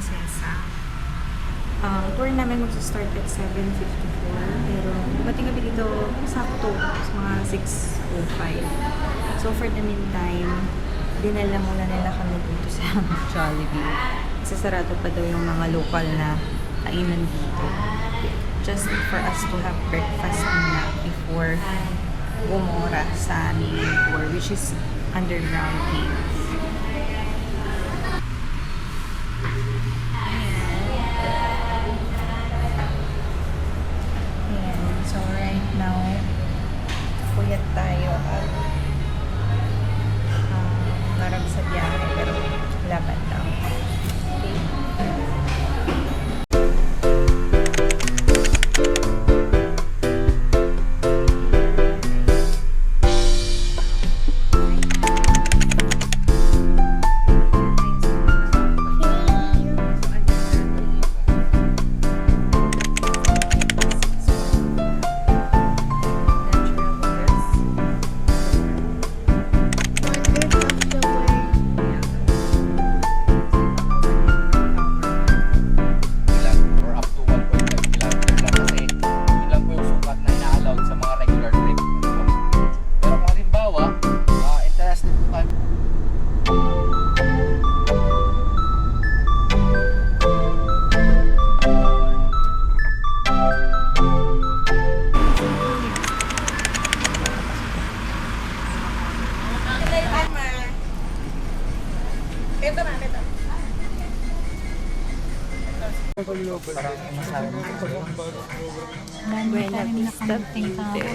Prinsesa. Tour namin magsa-start at 7:54 pero dumating kami dito sakto sa mga 6:05. So for the meantime, dinala muna nila kami dito sa Jollibee. Kasi sarado pa daw yung mga local na kainan dito. Just for us to have breakfast muna before bumura sa main tour, which is underground cave. So right now, puyat tayo at marag sa biyahe pero laban lang. Buena Vista Theater.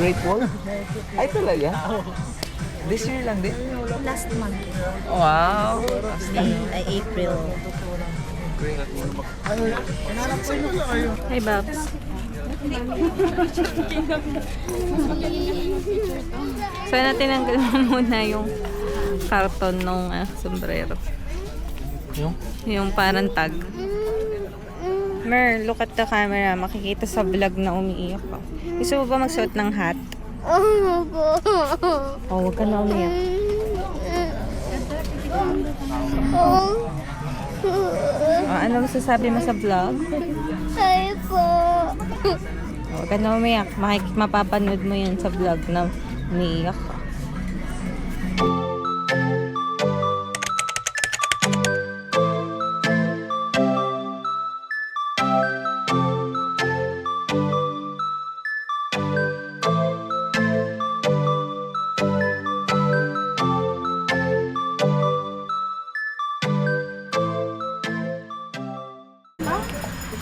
Great Wall? Ay, talaga? This year lang din? Last month. Wow! Ay, April. Great Wall. Hey, Babs. Sana tinanggal mo muna yung karton nung sombrero. Yung parang tag. Mer, look at the camera. Makikita sa vlog na umiiyak ka. Gusto mo ba magsuot ng hat? Oh, huwag ka na umiyak. Ano masasabi mo sa vlog? Ay po. Huwag ka na umiyak. Mapapanood mo yan sa vlog na umiiyak ka.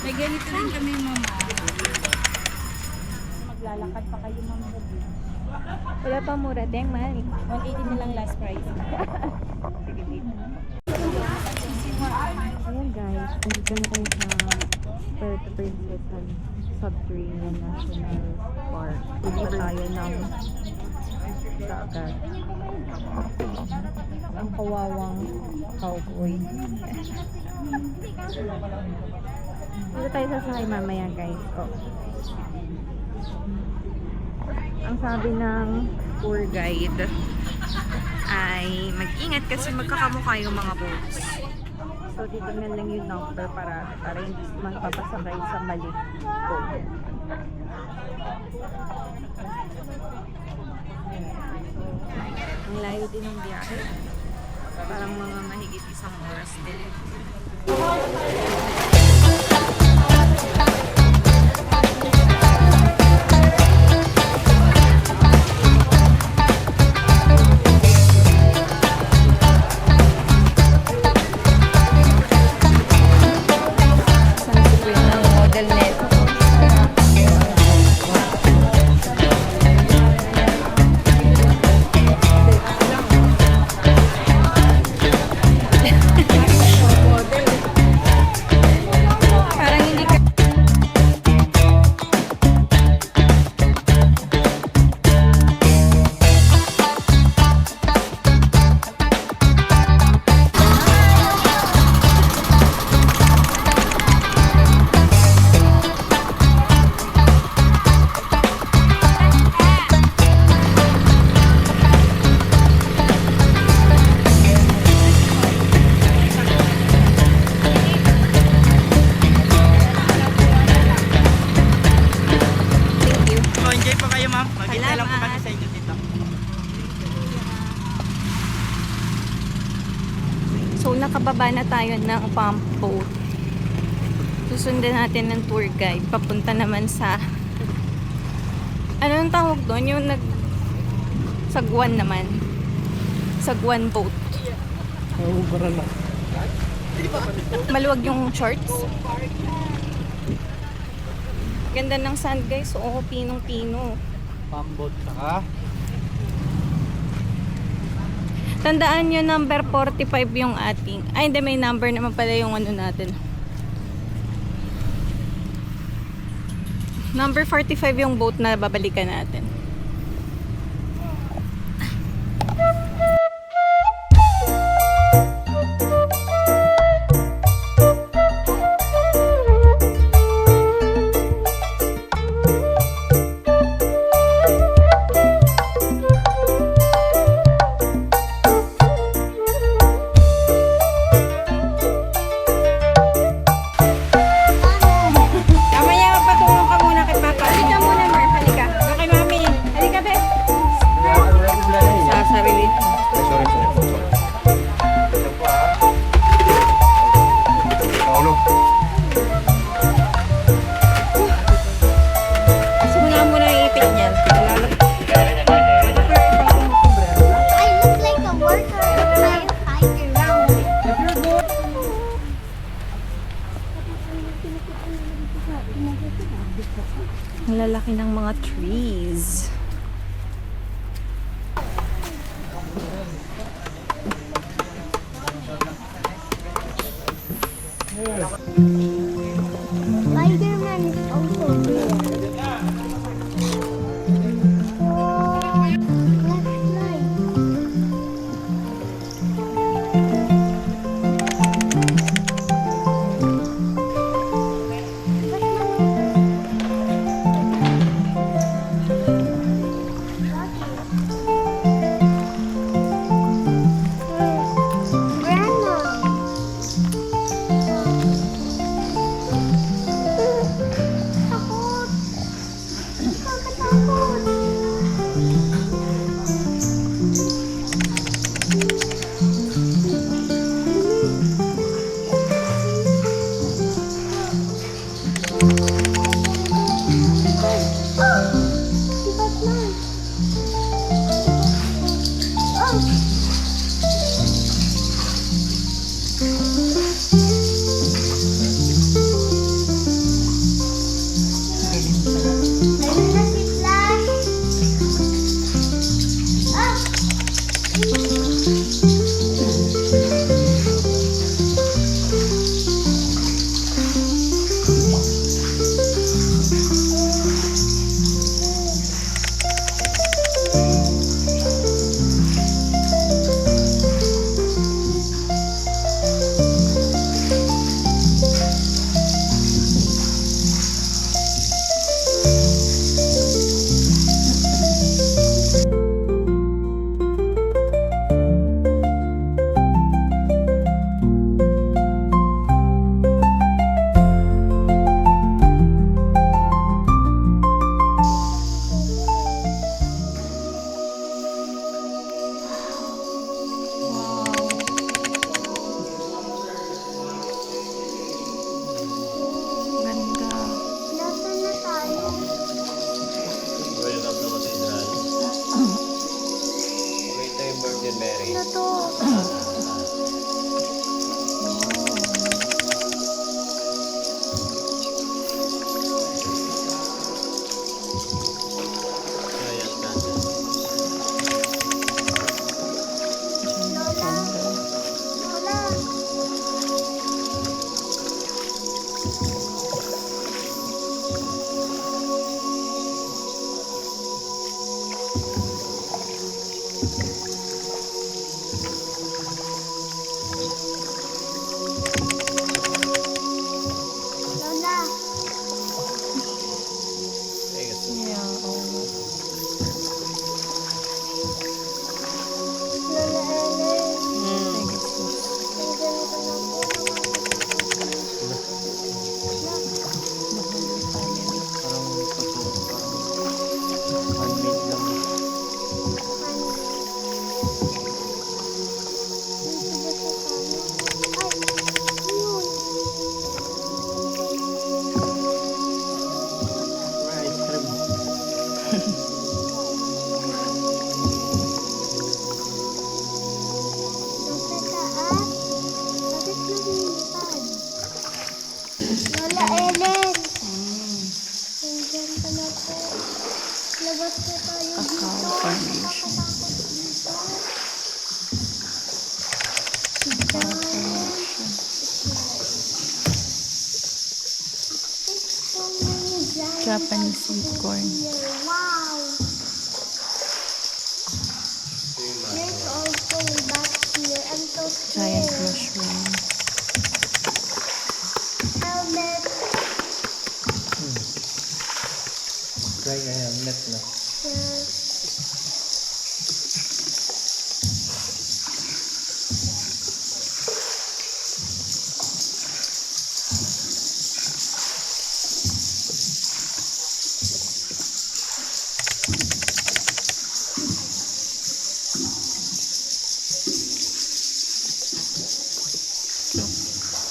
May ganito din kami, mama. Maglalakad pa kayo mga gabi. Wala pa mura, deng man. 180 na lang last price. Ayan guys, nandito na kayo sa Puerto Princesa Subterranean National Park. Dito tayo ng dagat. Ang kawawang cowboy. Dito tayo sasakay mamaya guys. Oh. Ang sabi ng tour guide ay mag-ingat kasi magkakamukha yung mga boats. So dito na lang yung number para hindi magpapasakay sa mali boat. Ang layo din ng biyahe. Parang mga mahigit isang oras din. Parang hindi ka nakababa na tayo ng pump boat. Susundan natin ng tour guide. Papunta naman sa... Anong tawag doon? Yung Sagwan naman. Sagwan boat. Maluwag yung shorts. Ganda ng sand guys. Oo, pinong-pino. Pambot ka. Tandaan nyo, number 45 yung ating. Ay, hindi, may number naman pala yung ano natin. Number 45 yung boat na babalikan natin. Mamaya patulong ka muna kay Papa. Halika muna, Mar. Halika. Doon kay Mami. Halika, Be. Sa sarili. Simula mo na iipit niyan. I look like a worker or a firefighter. Ang lalaki ng mga trees. Spider-Man is also real. Flashlight. Grandma. Takot. Nakakatakot. Si Batman. Oh. Ayun na si Flash. Ah! Ganda. Nasaan na tayo? Ano to? Lola. Lola. Labas na tayo Cacao dito. Formation. Cacao Formation. So many giant Japanese sweet corn. here. Wow. There's also back here. I'm so Giant scared. mushroom. Helmet. Try a helmet na. Yeah.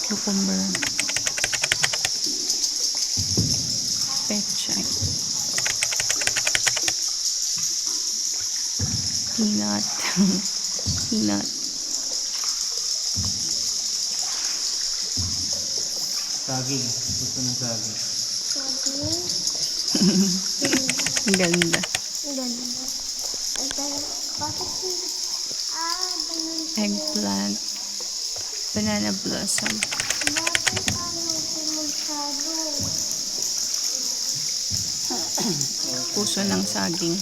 Cucumber. Pechay. Peanut. Peanut. Saging. Gusto ng saging. Sabi. Ang ganda. Ang ganda. Ang ganda. Bakit hindi? Ganun. Eggplant. Banana blossom. Bakit ano ito masyado? Puso ng saging.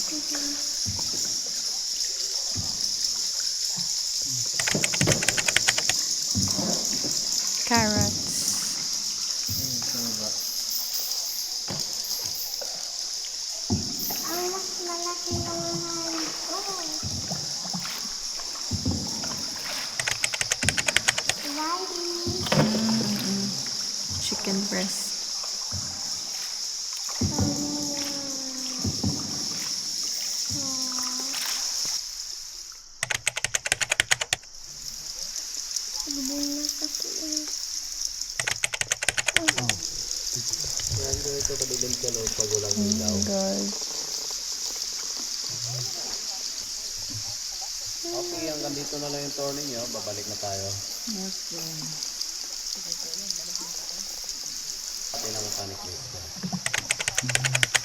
Carrots. Ang mas malaki ng mga ito. Rice. Chicken breast. Oh my God. Okay, hanggang dito na lang yung tour ninyo. Babalik na tayo. Pati na mechanic list.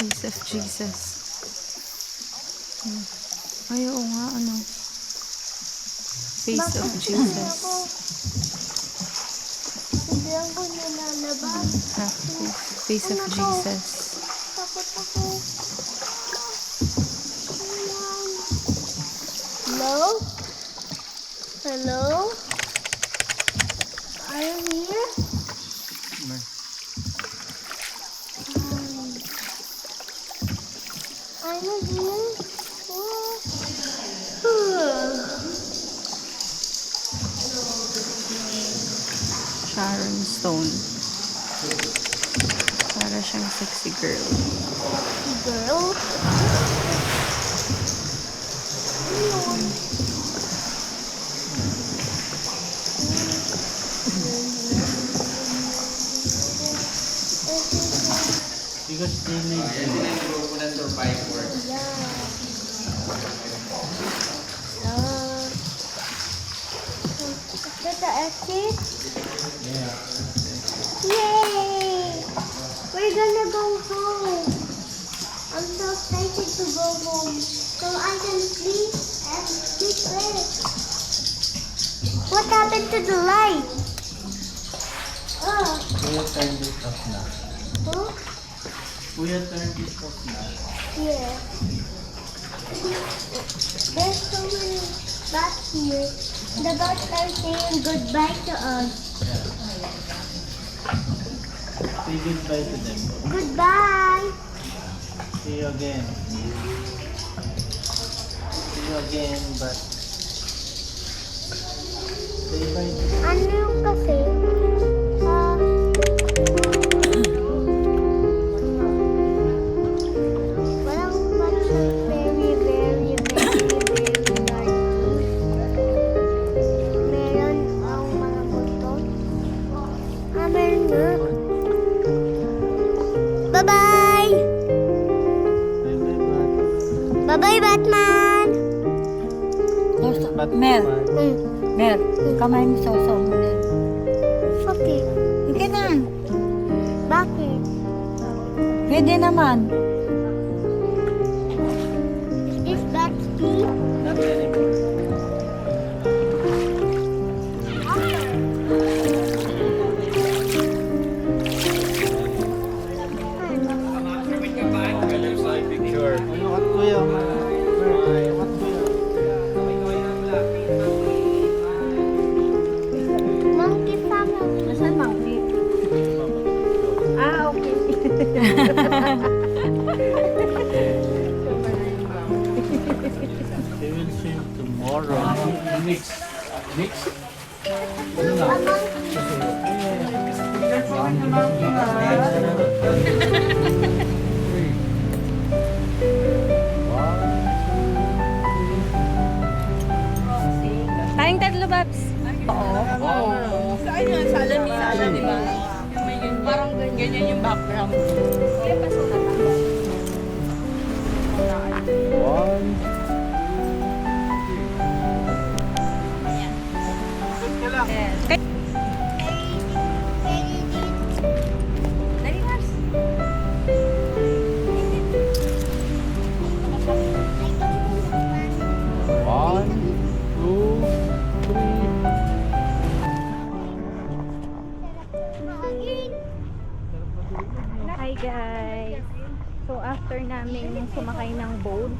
Face of Jesus. Ay, oo nga, ano. Face of Jesus. Hindi ako nilalabas. Ah, face of Jesus. Takot ako. Hello? Hello? Are you here? Are you here? Sharon Stone. Para siyang sexy girl. Girl? Ayun. Because they need to survive. Is that the exit? Yeah. Yay! We're gonna go home. I'm so excited to go home. So I can sleep and sleep late. What happened to the light? Oh, Kuya, turn this off na. huh? Kuya, turn this off na. Yeah. There's so many bats here. The bats are saying goodbye to us. Yeah. Say goodbye to them. Goodbye. See you again. See you again, but say bye. Ano yung kasi? Walang bunch of very, very, very, very large trees. Meron ang mga buntot. Meron nga. Bye-bye! Bye bye, bye. Bye-bye, Batman! Mel, Hmm. Mel, kamay mo sa usaw mo na. Okay. Hindi na. Bakit? Pwede naman. tomorrow. Tayong tatlo, Babs. Oo. Saan yun? Sa Alamisa, di ba? May yun, parang ganyan yung background. One. Dali, Babs. One, two, three. Hi guys! So after namin sumakay ng boat,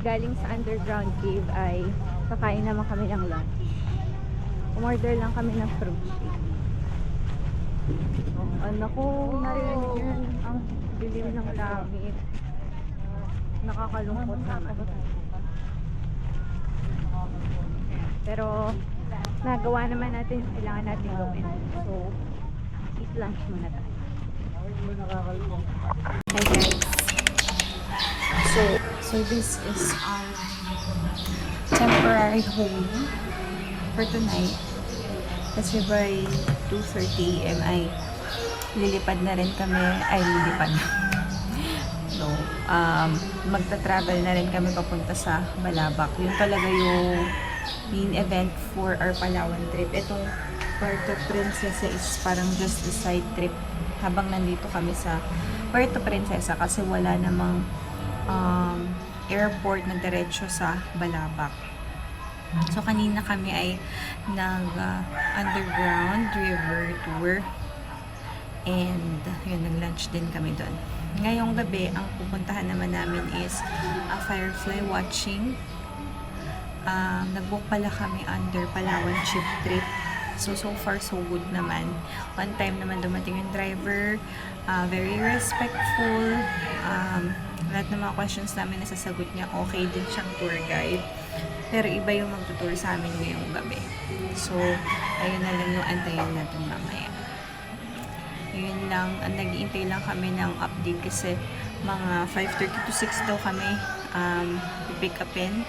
galing sa underground cave ay kakain naman kami ng lunch. Umorder lang kami ng fruit shake. Ano ko, narinig yun ang dilim ng langit. Nakakalungkot naman. Pero nagawa naman natin yung kailangan natin gawin. So, eat lunch muna tayo. Hi guys. So this is our temporary home for tonight. Kasi by 2:30 AM ay lilipad na rin kami. So, magta-travel na rin kami papunta sa Balabac. Yun talaga yung main event for our Palawan trip. Itong Puerto Princesa is parang just a side trip habang nandito kami sa Puerto Princesa kasi wala namang airport na diretso sa Balabac. So, kanina kami ay nag-underground river tour and yun, nag-lunch din kami doon. Ngayong gabi, ang pupuntahan naman namin is firefly watching. Nag-book pala kami under Palawan Chip Trip. So far, so good naman. One time naman dumating yung driver, very respectful. Lahat ng mga questions namin nasasagot niya. Okay din siyang tour guide. Pero iba yung magtutour sa amin ngayong gabi. So, ayun na lang yung antayin natin mamaya. Yun lang, nag-iintay lang kami ng update kasi mga 5:30 to 6 daw kami pick upin.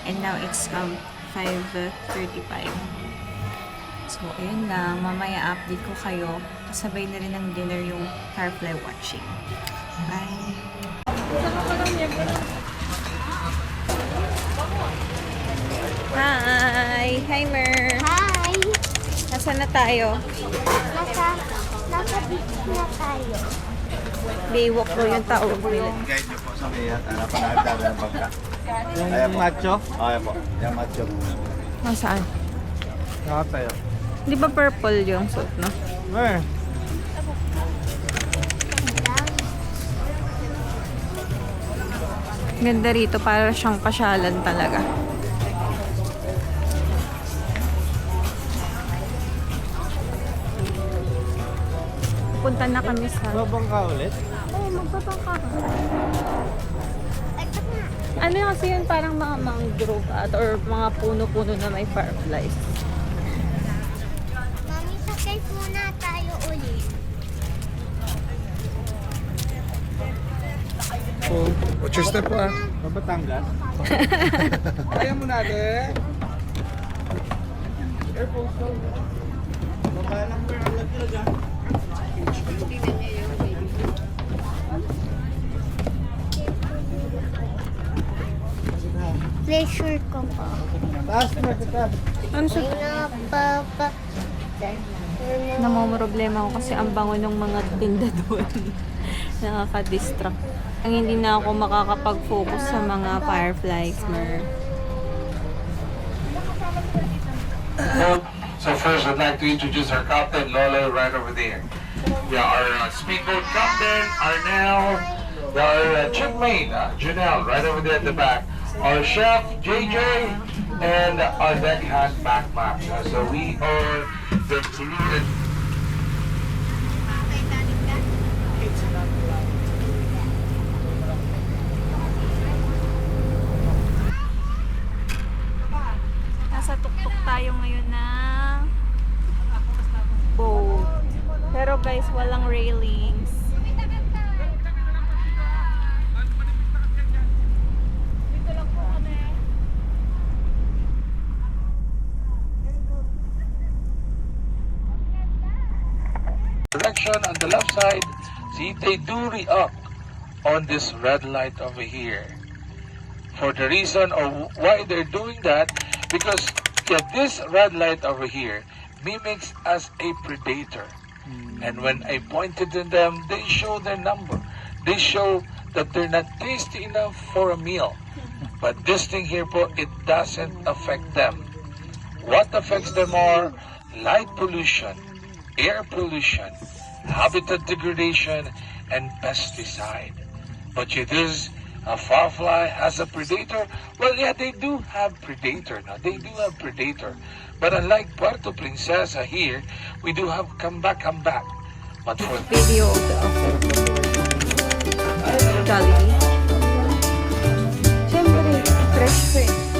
And now it's 5:35. So, ayun lang. Mamaya update ko kayo. Kasabay na rin ng dinner yung firefly watching. Bye! Hi! Hi, Mer! Hi! Nasaan na tayo? Nasa beach na tayo. Baywalk daw yung tao. Guide niyo po sa may hanapan natin dado ng bangka. Ayan macho? Ayan po. Ayan macho. Nasaan? Nakatayo. Di ba purple yung suit, no? Where? Ganda rito, para siyang pasyalan talaga. Punta na kami sa... Babangka ulit? Oo, magbabangka. Ano yung kasi yun, parang mga mangrove at or mga puno-puno na may fireflies. Mami, sakay muna tayo ulit. What's your step pa? Batangas? Kaya mo natin. Airport ko. Baba lang po yung talaga. Pleasure ko po. Taas na kita. Ano siya? Napapa... Namomroblema ako kasi ang bango ng mga tinda doon. Nakaka-distract. Ang hindi na ako makakapag-focus sa mga fireflies, Mer. So first, I'd like to introduce our captain, Lolo, right over there. Yeah, our speedboat captain, Arnel. Our shipmate, Janelle, right over there at the back. Our chef, JJ, and our deckhand, Mac. So we are the polluted. direction on the left side, see, they do react on this red light over here. For the reason of why they're doing that, because this red light over here mimics as a predator. And when I pointed to them, they show their number. They show that they're not tasty enough for a meal. But this thing here po, it doesn't affect them. What affects them are light pollution, air pollution, habitat degradation, and pesticide. But it is a firefly has a predator. Well, yeah, they do have predator now. They do have predator. But unlike Puerto Princesa here, we do have come back. But for Video of the Jollibee. Siyempre, fresh ko eh.